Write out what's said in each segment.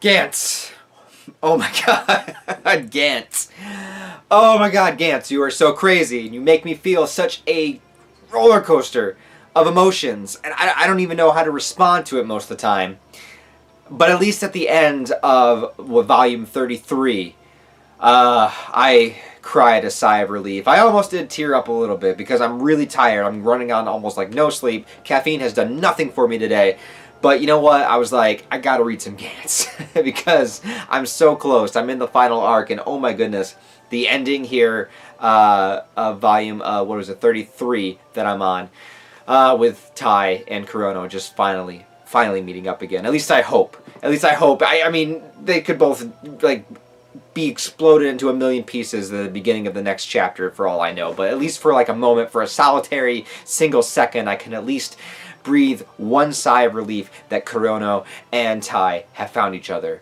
Gantz. Oh my god. Gantz. Oh my god, Gantz, you are so crazy. And you make me feel such a roller coaster of emotions. And I don't even know how to respond to it most of the time. But at least at the end of volume 33, I cried a sigh of relief. I almost did tear up a little bit because I'm really tired. I'm running on almost like no sleep. Caffeine has done nothing for me today. But you know what? I was like, I gotta read some Gantz because I'm so close. I'm in the final arc, and oh my goodness, the ending here of volume, 33 that I'm on, with Tae and Korono just finally meeting up again. At least I hope. I mean, they could both, like, be exploded into a million pieces at the beginning of the next chapter for all I know. But at least for like a moment, for a solitary single second, I can at least breathe one sigh of relief that Kurono and Tae have found each other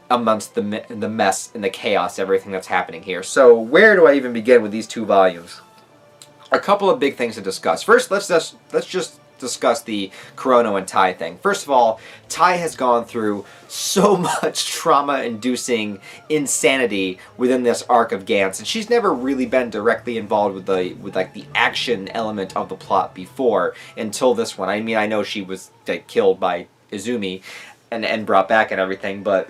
amongst the mess and the chaos, everything that's happening here. So where do I even begin with these two volumes? A couple of big things to discuss. First, let's just discuss the Kurono and Tae thing. First of all, Tae has gone through so much trauma-inducing insanity within this arc of Gantz, and she's never really been directly involved with the action element of the plot before until this one. I mean, I know she was like killed by Izumi and brought back and everything, but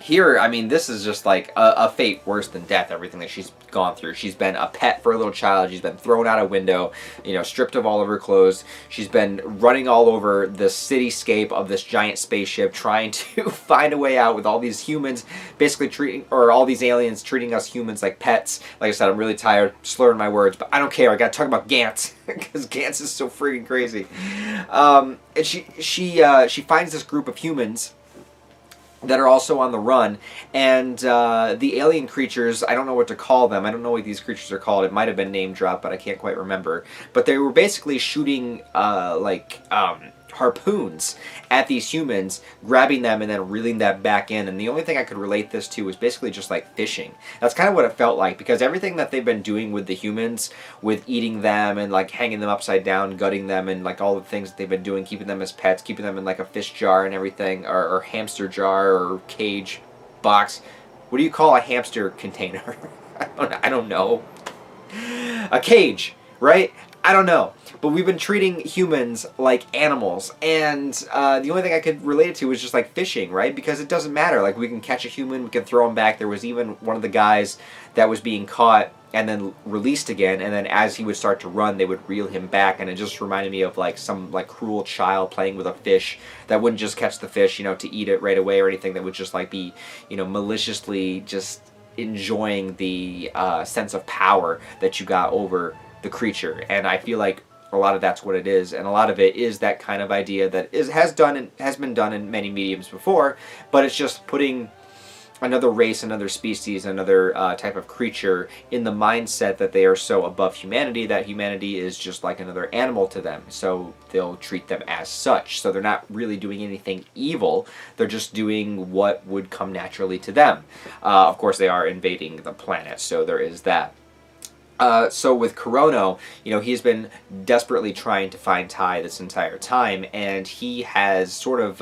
here, I mean, this is just like a fate worse than death, everything that she's gone through. She's been a pet for a little child. She's been thrown out a window, you know, stripped of all of her clothes. She's been running all over the cityscape of this giant spaceship, trying to find a way out with all these humans basically all these aliens treating us humans like pets. Like I said, I'm really tired, slurring my words, but I don't care. I gotta talk about Gantz, because Gantz is so freaking crazy. And she finds this group of humans that are also on the run, and the alien creatures, I don't know what to call them. I don't know what these creatures are called. It might have been name dropped, but I can't quite remember. But they were basically shooting harpoons at these humans, grabbing them and then reeling that back in. And the only thing I could relate this to was basically just like fishing. That's kind of what it felt like, because everything that they've been doing with the humans, with eating them and like hanging them upside down, gutting them, and like all the things that they've been doing, keeping them as pets, keeping them in like a fish jar and everything, or hamster jar or cage box. What do you call a hamster container? I don't know. A cage, right? I don't know. But we've been treating humans like animals, and the only thing I could relate it to was just like fishing, right? Because it doesn't matter. Like, we can catch a human, we can throw him back. There was even one of the guys that was being caught and then released again, and then as he would start to run, they would reel him back, and it just reminded me of like some like cruel child playing with a fish that wouldn't just catch the fish, you know, to eat it right away or anything, that would just like be, you know, maliciously just enjoying the sense of power that you got over the creature. And I feel like a lot of that's what it is, and a lot of it is that kind of idea that has been done in many mediums before, but it's just putting another race, another species, another type of creature in the mindset that they are so above humanity that humanity is just like another animal to them, so they'll treat them as such. So they're not really doing anything evil, they're just doing what would come naturally to them. Of course, they are invading the planet, so there is that. So with Korono, you know, he's been desperately trying to find Tae this entire time, and he has sort of,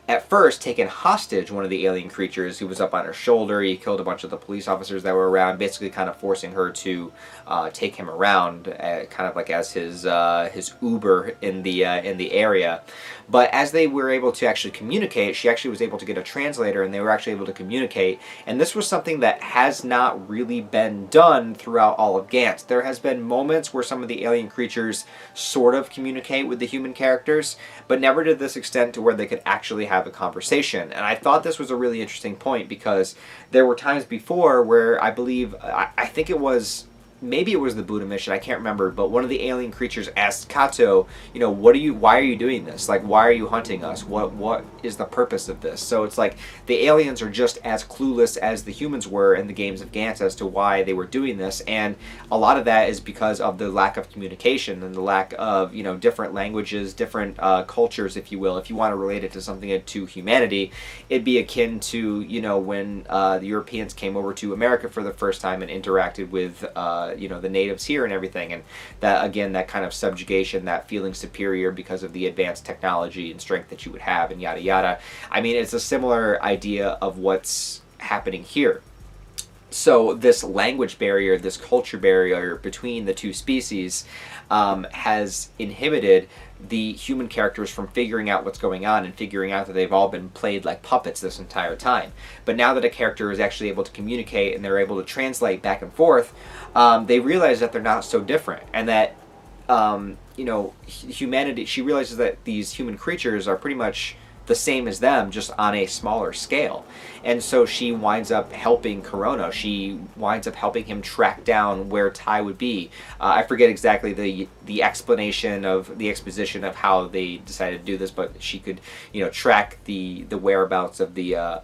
at first, taken hostage one of the alien creatures who was up on her shoulder. He killed a bunch of the police officers that were around, basically kind of forcing her to take him around, kind of like as his Uber in the area. But as they were able to actually communicate, she actually was able to get a translator, and they were actually able to communicate. And this was something that has not really been done throughout all of Gantz. There has been moments where some of the alien creatures sort of communicate with the human characters, but never to this extent to where they could actually have a conversation. And I thought this was a really interesting point, because there were times before where I believe, I think it was, maybe it was the Buddha mission, I can't remember, but one of the alien creatures asked Kato, you know, why are you doing this? Like, why are you hunting us? What is the purpose of this? So it's like the aliens are just as clueless as the humans were in the games of Gantz as to why they were doing this, and a lot of that is because of the lack of communication and the lack of, you know, different languages, different cultures, if you will. If you want to relate it to something to humanity, it'd be akin to, you know, when the Europeans came over to America for the first time and interacted with the natives here and everything, and that, again, that kind of subjugation, that feeling superior because of the advanced technology and strength that you would have, and yada yada. I mean, it's a similar idea of what's happening here. So this language barrier, this culture barrier between the two species has inhibited the human characters from figuring out what's going on and figuring out that they've all been played like puppets this entire time. But now that a character is actually able to communicate and they're able to translate back and forth, they realize that they're not so different, and that humanity, she realizes that these human creatures are pretty much the same as them, just on a smaller scale. And so she winds up helping Korono. She winds up helping him track down where Tae would be. I forget exactly the exposition of how they decided to do this, but she could, track the whereabouts of the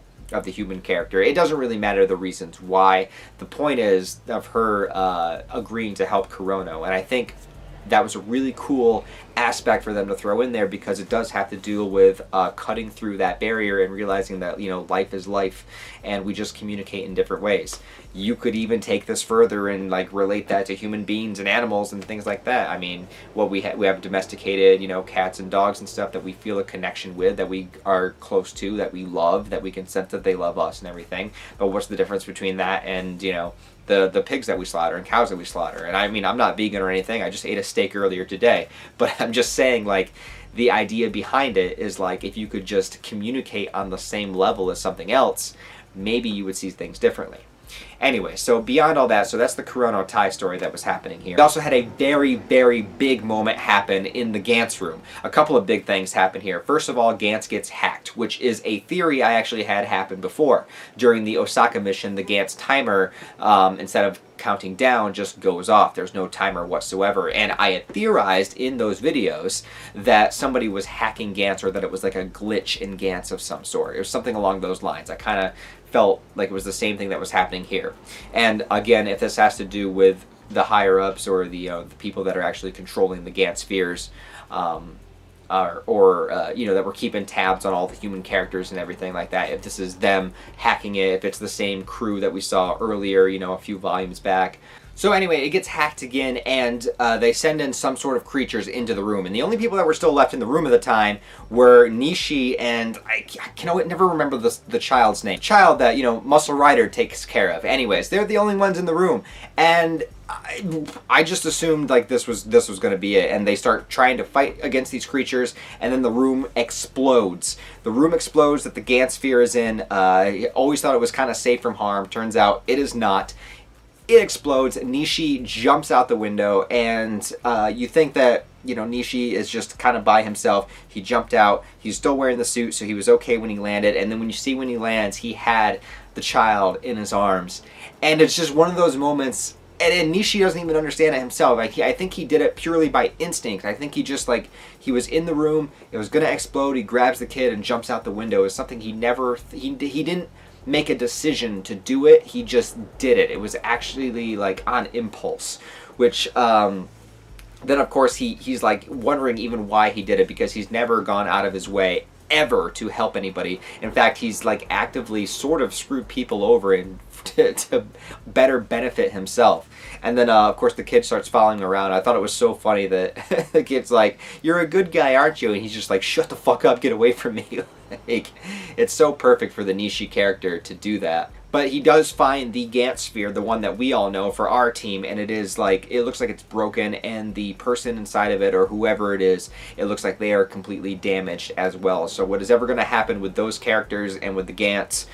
human character. It doesn't really matter the reasons why. The point is of her agreeing to help Korono, and I think that was a really cool aspect for them to throw in there, because it does have to deal with cutting through that barrier and realizing that life is life, and we just communicate in different ways. You could even take this further and relate that to human beings and animals and things like that. I mean, we have domesticated cats and dogs and stuff that we feel a connection with, that we are close to, that we love, that we can sense that they love us and everything. But what's the difference between that and the pigs that we slaughter and cows that we slaughter? And I mean, I'm not vegan or anything. I just ate a steak earlier today. But I'm just saying, the idea behind it is, if you could just communicate on the same level as something else, maybe you would see things differently. Anyway, so beyond all that, so that's the Kurono Tae story that was happening here. We also had a very, very big moment happen in the Gantz room. A couple of big things happen here. First of all, Gantz gets hacked, which is a theory I actually had happen before. During the Osaka mission, the Gantz timer, instead of counting down, just goes off. There's no timer whatsoever. And I had theorized in those videos that somebody was hacking Gantz, or that it was like a glitch in Gantz of some sort. It was something along those lines. I kind of felt like it was the same thing that was happening here. And again, if this has to do with the higher ups, or the people that are actually controlling the Gantz spheres, that we're keeping tabs on all the human characters and everything like that, if this is them hacking it, if it's the same crew that we saw earlier, a few volumes back. So anyway, it gets hacked again, and they send in some sort of creatures into the room. And the only people that were still left in the room at the time were Nishi and I never remember the child's name. Child that Muscle Rider takes care of. Anyways, they're the only ones in the room, and I just assumed this was going to be it. And they start trying to fight against these creatures, and then the room explodes. The room explodes that the Gantz sphere is in. I always thought it was kind of safe from harm. Turns out it is not. It explodes. Nishi jumps out the window, and you think that Nishi is just kind of by himself. He jumped out. He's still wearing the suit, so he was okay when he landed. And then when he lands, he had the child in his arms, and it's just one of those moments. And Nishi doesn't even understand it himself. I think he did it purely by instinct. I think he just he was in the room. It was gonna explode. He grabs the kid and jumps out the window. It's something he didn't make a decision to do it. He just did it. It was actually on impulse, which then of course he's wondering even why he did it, because he's never gone out of his way ever to help anybody. In fact, he's actively sort of screwed people over and to better benefit himself. And then of course the kid starts following him around. I thought it was so funny that the kid's "You're a good guy, aren't you?" And he's just "Shut the fuck up, get away from me." It's so perfect for the Nishi character to do that. But he does find the Gantz sphere, the one that we all know for our team, and it is it looks like it's broken, and the person inside of it, or whoever it is, it looks like they are completely damaged as well. So what is ever going to happen with those characters and with the Gantz?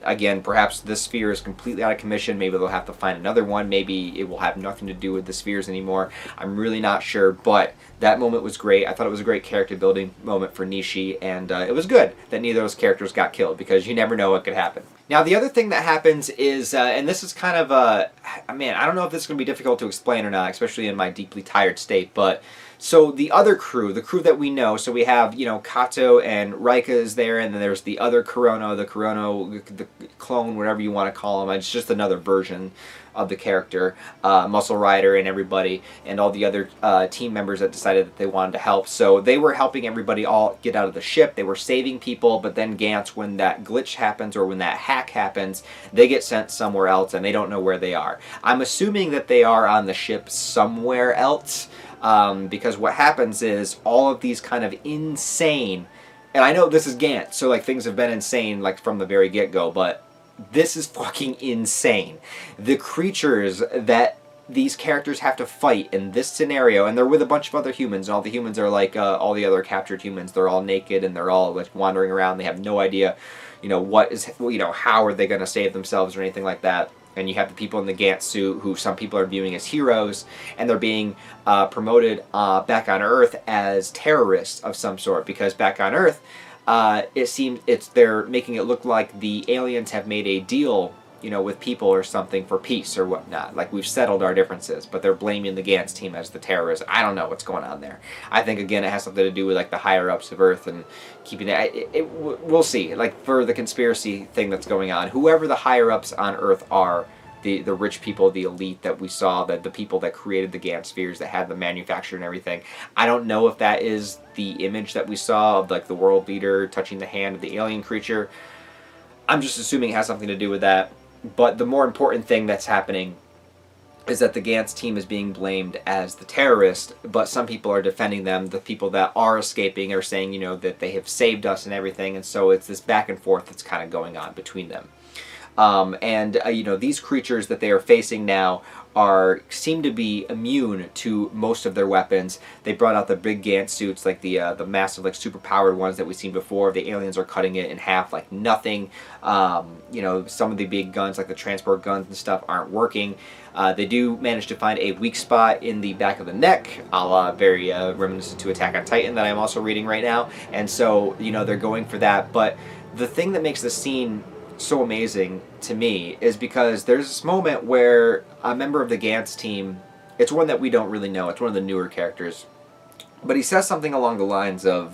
Again, perhaps this sphere is completely out of commission. Maybe they'll have to find another one. Maybe it will have nothing to do with the spheres anymore. I'm really not sure, but that moment was great. I thought it was a great character building moment for Nishi, and it was good that neither of those characters got killed, because you never know what could happen. Now, the other thing that happens is, and this is kind of I don't know if this is going to be difficult to explain or not, especially in my deeply tired state, but So the other crew, the crew that we know, so we have, Kato and Rika is there, and then there's the other Korono, the clone, whatever you want to call him. It's just another version of the character, Muscle Rider and everybody, and all the other team members that decided that they wanted to help. So they were helping everybody all get out of the ship. They were saving people, but then Gantz, when that glitch happens or when that hack happens, they get sent somewhere else and they don't know where they are. I'm assuming that they are on the ship somewhere else, because what happens is all of these kind of insane, and I know this is Gantz, so like things have been insane like from the very get-go, but this is fucking insane. The creatures that these characters have to fight in this scenario, and they're with a bunch of other humans, and all the humans are like all the other captured humans. They're all naked and they're all like wandering around. They have no idea, how are they going to save themselves or anything like that. And you have the people in the Gantz suit, who some people are viewing as heroes, and they're being promoted back on Earth as terrorists of some sort, because back on Earth, it seems they're making it look like the aliens have made a deal, with people or something for peace or whatnot. Like, we've settled our differences, but they're blaming the Gantz team as the terrorists. I don't know what's going on there. I think, again, it has something to do with, like, the higher-ups of Earth and keeping it. We'll see. Like, for the conspiracy thing that's going on, whoever the higher-ups on Earth are, the rich people, the elite that we saw, the people that created the Gantz spheres, that had the manufacture and everything, I don't know if that is the image that we saw of, like, the world leader touching the hand of the alien creature. I'm just assuming it has something to do with that. But the more important thing that's happening is that the Gantz team is being blamed as the terrorist, but some people are defending them. The people that are escaping are saying, that they have saved us and everything, and so it's this back and forth that's kind of going on between them. These creatures that they are facing now seem to be immune to most of their weapons. They brought out the big Gantz suits, like the massive, like, super powered ones that we've seen before. The aliens are cutting it in half like nothing. Some of the big guns, like the transport guns and stuff, aren't working. They do manage to find a weak spot in the back of the neck, a la very reminiscent to Attack on Titan that I'm also reading right now. And so, they're going for that. But the thing that makes the scene so amazing to me is because there's this moment where a member of the Gantz team, it's one that we don't really know, it's one of the newer characters, but he says something along the lines of,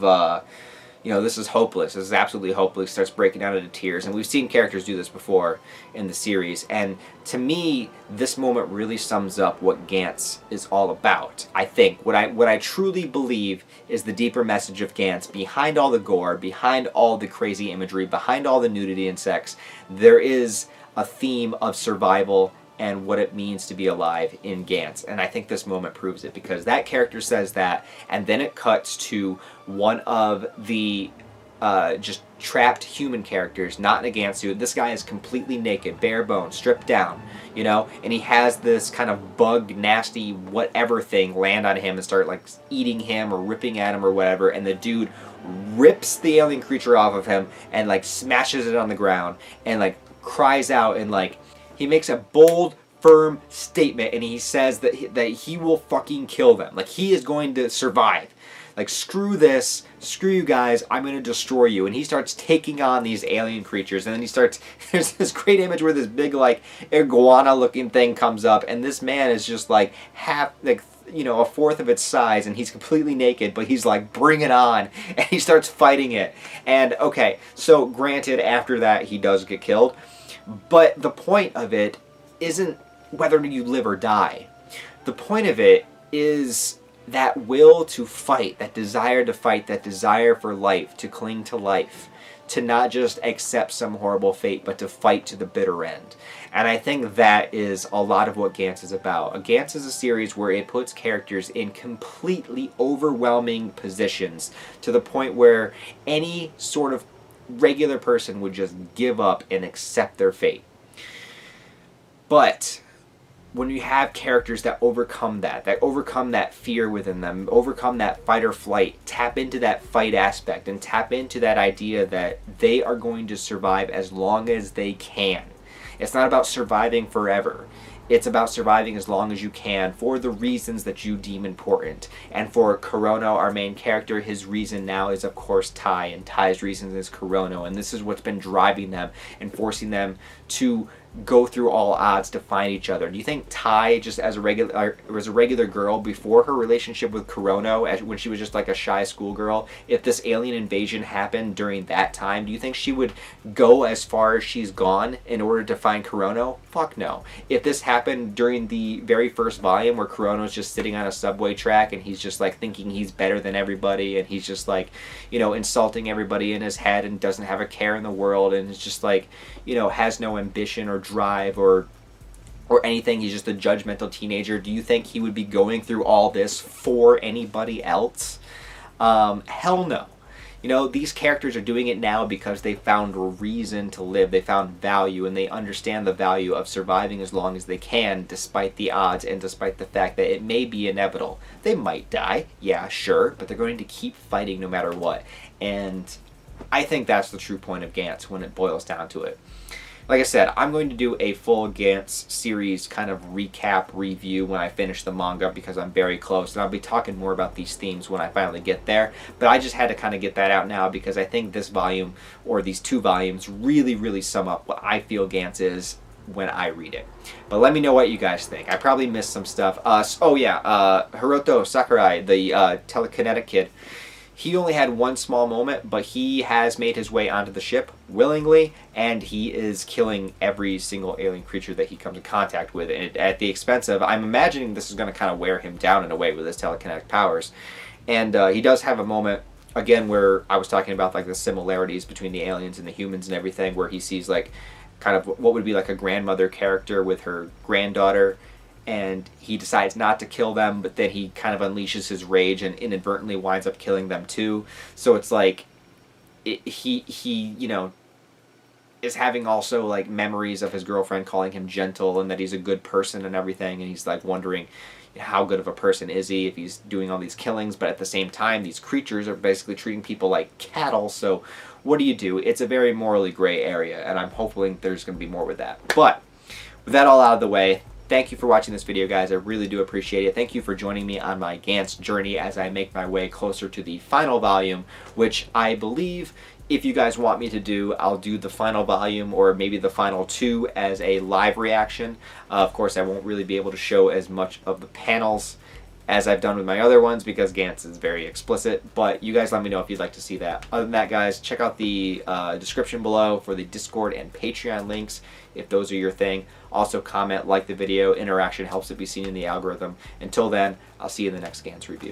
this is hopeless, this is absolutely hopeless, starts breaking out into tears, and we've seen characters do this before in the series, and to me, this moment really sums up what Gantz is all about. I think what I truly believe is the deeper message of Gantz. Behind all the gore, behind all the crazy imagery, behind all the nudity and sex, there is a theme of survival and what it means to be alive in Gantz. And I think this moment proves it, because that character says that, and then it cuts to one of the just trapped human characters, not in a Gantz suit. This guy is completely naked, bare bones, stripped down, and he has this kind of bug, nasty, whatever thing land on him and start, like, eating him or ripping at him or whatever, and the dude rips the alien creature off of him and, like, smashes it on the ground and, like, cries out, and, like, he makes a bold, firm statement, and he says that he will fucking kill them. Like, he is going to survive. Like, screw this, screw you guys, I'm going to destroy you. And he starts taking on these alien creatures, and then there's this great image where this big, like, iguana looking thing comes up, and this man is just like half, like, a fourth of its size, and he's completely naked, but he's like, bring it on, and he starts fighting it. And okay, so granted, after that he does get killed, but the point of it isn't whether you live or die. The point of it is that will to fight, that desire to fight, that desire for life, to cling to life, to not just accept some horrible fate, but to fight to the bitter end. And I think that is a lot of what Gantz is about. Gantz is a series where it puts characters in completely overwhelming positions to the point where any sort of regular person would just give up and accept their fate. But when you have characters that overcome that fear within them, overcome that fight or flight, tap into that fight aspect, and tap into that idea that they are going to survive as long as they can. It's not about surviving forever. It's about surviving as long as you can for the reasons that you deem important. And for Korono, our main character, his reason now is, of course, Tae, and Tae's reason is Korono. And this is what's been driving them and forcing them to go through all odds to find each other? Do you think Tai, just as a regular girl before her relationship with Korono, when she was just like a shy schoolgirl, if this alien invasion happened during that time, do you think she would go as far as she's gone in order to find Korono? Fuck no. If this happened during the very first volume where Korono's just sitting on a subway track and he's just like thinking he's better than everybody, and he's just like, you know, insulting everybody in his head and doesn't have a care in the world, and it's just like, you know, has no ambition or drive or anything, he's just a judgmental teenager, do you think he would be going through all this for anybody else? Hell no. You know, these characters are doing it now because they found a reason to live. They found value, and they understand the value of surviving as long as they can, despite the odds and despite the fact that it may be inevitable. They might die, yeah, sure, but they're going to keep fighting no matter what. And I think that's the true point of Gantz when it boils down to it. Like I said, I'm going to do a full Gantz series kind of recap review when I finish the manga, because I'm very close, and I'll be talking more about these themes when I finally get there. But I just had to kind of get that out now because I think this volume, or these 2 volumes, really sum up what I feel Gantz is when I read it. But let me know what you guys think. I probably missed some stuff. Hiroto Sakurai, the telekinetic kid, he only had one small moment, but he has made his way onto the ship willingly, and he is killing every single alien creature that he comes in contact with, and at the expense of, I'm imagining this is going to kind of wear him down in a way with his telekinetic powers. And he does have a moment, again, where I was talking about like the similarities between the aliens and the humans and everything, where he sees like kind of what would be like a grandmother character with her granddaughter, and he decides not to kill them, but then he kind of unleashes his rage and inadvertently winds up killing them too. So it's like he you know, is having also like memories of his girlfriend calling him gentle and that he's a good person and everything, and he's like wondering how good of a person is he if he's doing all these killings, but at the same time these creatures are basically treating people like cattle. So what do you do? It's a very morally gray area, and I'm hoping there's going to be more with that. But with that all out of the way, thank you for watching this video, guys. I really do appreciate it. Thank you for joining me on my Gantz journey as I make my way closer to the final volume, which I believe, if you guys want me to do, I'll do the final volume or maybe the final 2 as a live reaction. Of course, I won't really be able to show as much of the panels as I've done with my other ones because Gantz is very explicit, but you guys let me know if you'd like to see that. Other than that, guys, check out the description below for the Discord and Patreon links if those are your thing. Also comment, like the video. Interaction helps it be seen in the algorithm. Until then, I'll see you in the next Gantz review.